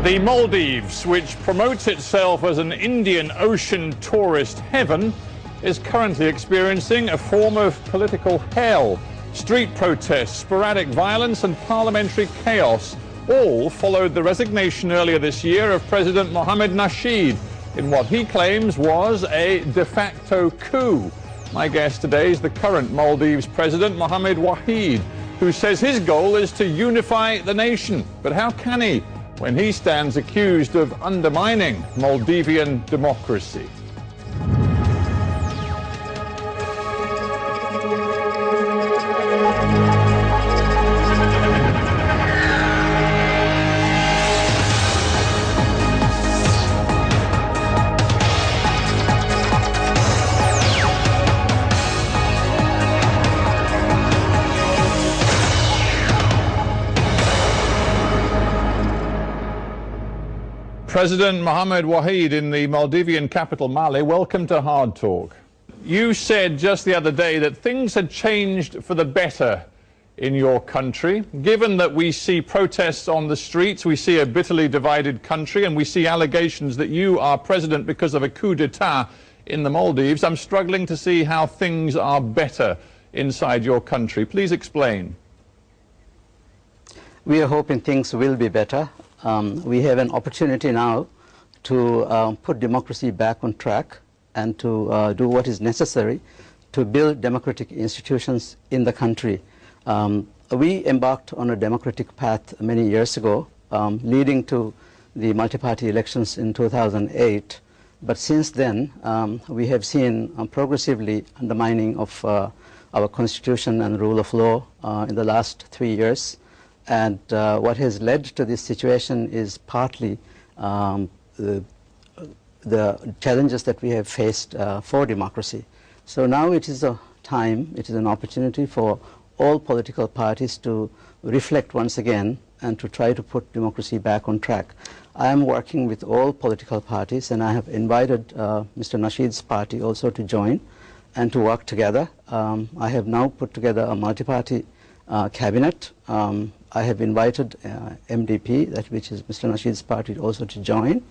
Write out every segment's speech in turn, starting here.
The Maldives, which promotes itself as an Indian Ocean tourist heaven, is currently experiencing a form of political hell. Street protests, sporadic violence and parliamentary chaos all followed the resignation earlier this year of President Mohamed Nasheed in what he claims was a de facto coup. My guest today is the current Maldives President, Mohamed Waheed, who says his goal is to unify the nation. But how can he when he stands accused of undermining Maldivian democracy? President Mohamed Waheed in the Maldivian capital, Male, welcome to Hard Talk. You said just the other day that things had changed for the better in your country. Given that we see protests on the streets, we see a bitterly divided country, and we see allegations that you are president because of a coup d'etat in the Maldives, I'm struggling to see how things are better inside your country. Please explain. We are hoping things will be better. We have an opportunity now to put democracy back on track and to do what is necessary to build democratic institutions in the country. We embarked on a democratic path many years ago, leading to the multi-party elections in 2008. But since then, we have seen progressively undermining of our constitution and rule of law in the last 3 years. And what has led to this situation is partly the challenges that we have faced for democracy. So now it is a time, it is an opportunity for all political parties to reflect once again and to try to put democracy back on track. I am working with all political parties, and I have invited Mr. Nasheed's party also to join and to work together. I have now put together a multi-party cabinet. I have invited MDP, which is Mr. Nasheed's party, also to join.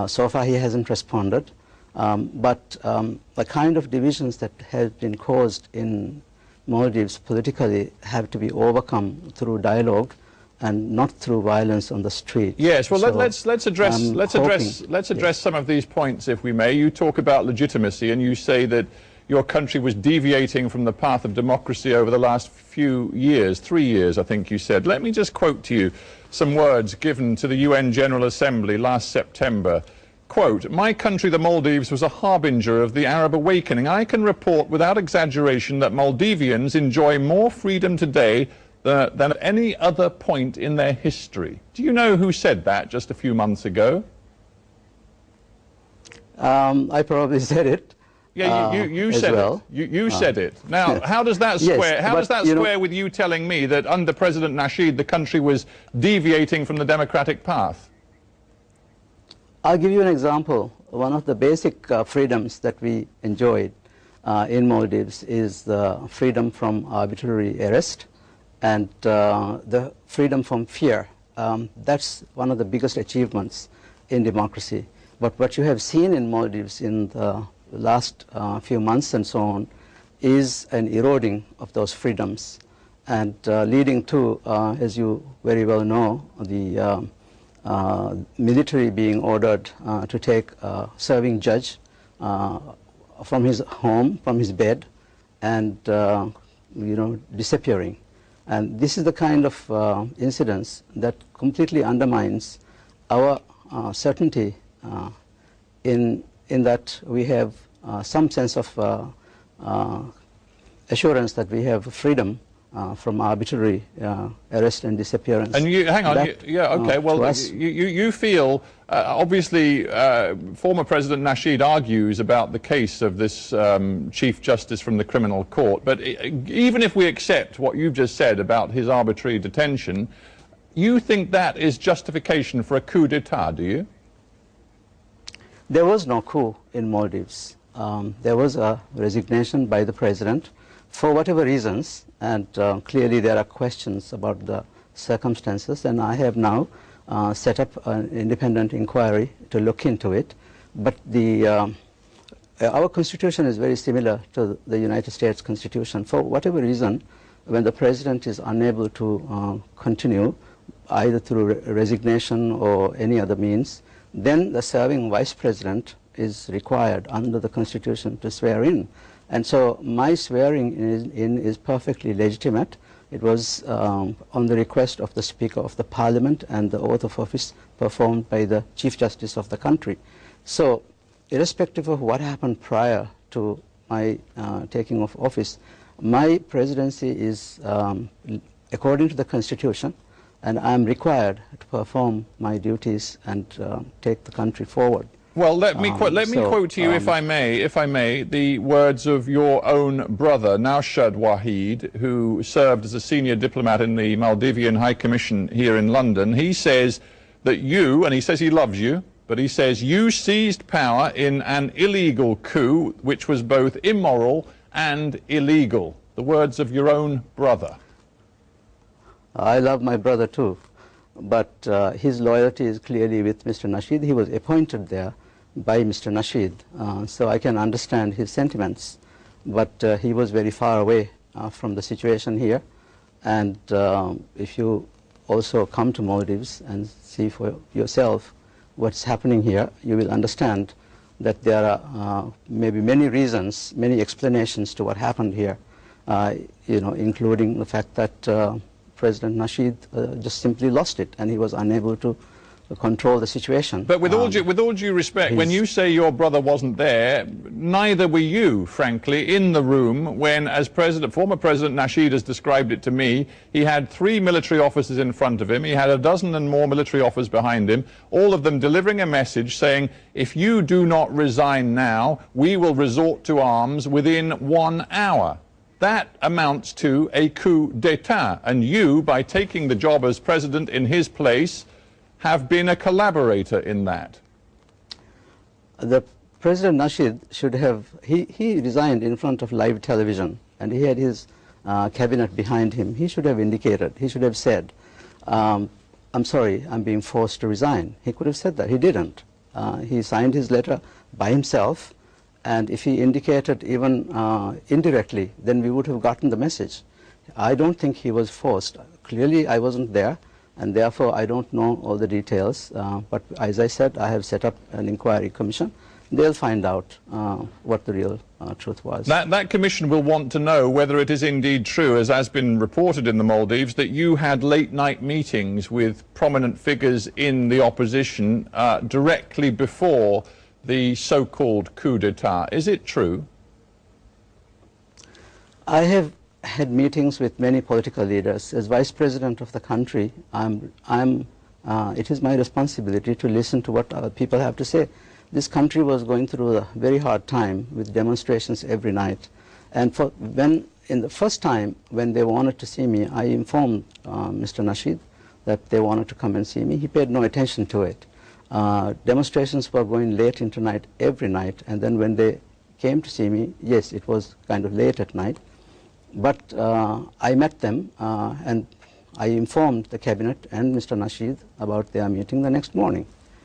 So far he hasn't responded. But the kind of divisions that have been caused in Maldives politically have to be overcome through dialogue and not through violence on the street. Yes, well, so let's address some of these points, if we may. You talk about legitimacy, and you say that your country was deviating from the path of democracy over the last few years, 3 years, I think you said. Let me just quote to you some words given to the UN General Assembly last September. Quote, "My country, the Maldives, was a harbinger of the Arab awakening. I can report without exaggeration that Maldivians enjoy more freedom today than at any other point in their history." Do you know who said that just a few months ago? I probably said it. Yeah, you said it. You said it. Now, how does that square? Yes, how does that square with you telling me that under President Nasheed the country was deviating from the democratic path? I'll give you an example. One of the basic freedoms that we enjoyed in Maldives is the freedom from arbitrary arrest and the freedom from fear. That's one of the biggest achievements in democracy. But what you have seen in Maldives in the last few months and so on is an eroding of those freedoms and leading to, as you very well know, the military being ordered to take a serving judge from his home, from his bed, and disappearing. And this is the kind of incidents that completely undermines our certainty in that we have some sense of assurance that we have freedom from arbitrary arrest and disappearance. And you, hang on, well, you feel, obviously, former President Nasheed argues about the case of this Chief Justice from the Criminal Court, but even if we accept what you've just said about his arbitrary detention, you think that is justification for a coup d'etat, do you? There was no coup in Maldives. There was a resignation by the president for whatever reasons, and clearly there are questions about the circumstances, and I have now set up an independent inquiry to look into it. But our Constitution is very similar to the United States Constitution. For whatever reason, when the President is unable to continue, either through resignation or any other means, then the serving Vice President is required under the Constitution to swear in. And so my swearing in is perfectly legitimate. It was on the request of the Speaker of the Parliament and the oath of office performed by the Chief Justice of the country. So, irrespective of what happened prior to my taking of office, my presidency is according to the Constitution, and I am required to perform my duties and take the country forward. Well, let me quote to you, if I may, the words of your own brother, Naushad Wahid, who served as a senior diplomat in the Maldivian High Commission here in London. He says that you, and he says he loves you, but he says you seized power in an illegal coup, which was both immoral and illegal. The words of your own brother. I love my brother too, but his loyalty is clearly with Mr. Nasheed. He was appointed there by Mr. Nasheed, so I can understand his sentiments, but he was very far away from the situation here. And if you also come to Maldives and see for yourself what's happening here, you will understand that there are maybe many reasons, many explanations to what happened here, including the fact that President Nasheed just simply lost it and he was unable to control the situation. But with all due respect, when you say your brother wasn't there, neither were you, frankly, in the room when, as former President Nasheed has described it to me, he had 3 military officers in front of him, he had a dozen and more military officers behind him, all of them delivering a message saying, if you do not resign now, we will resort to arms within 1 hour. That amounts to a coup d'etat, and you, by taking the job as president in his place, have been a collaborator in that. The President Nasheed should have, he resigned in front of live television and he had his cabinet behind him. He should have indicated, he should have said, I'm sorry, I'm being forced to resign. He could have said that. He didn't. He signed his letter by himself, and if he indicated even indirectly, then we would have gotten the message. I don't think he was forced. Clearly I wasn't there, and therefore I don't know all the details, but as I said, I have set up an inquiry commission. They'll find out what the real truth was. That commission will want to know whether it is indeed true, as has been reported in the Maldives, that you had late-night meetings with prominent figures in the opposition directly before the so-called coup d'etat. Is it true? I have had meetings with many political leaders. As Vice President of the country, it is my responsibility to listen to what people have to say. This country was going through a very hard time with demonstrations every night. And in the first time when they wanted to see me, I informed Mr. Nasheed that they wanted to come and see me. He paid no attention to it. Demonstrations were going late into night every night, and then when they came to see me, yes, it was kind of late at night. But I met them and I informed the cabinet and Mr. Nasheed about their meeting the next morning.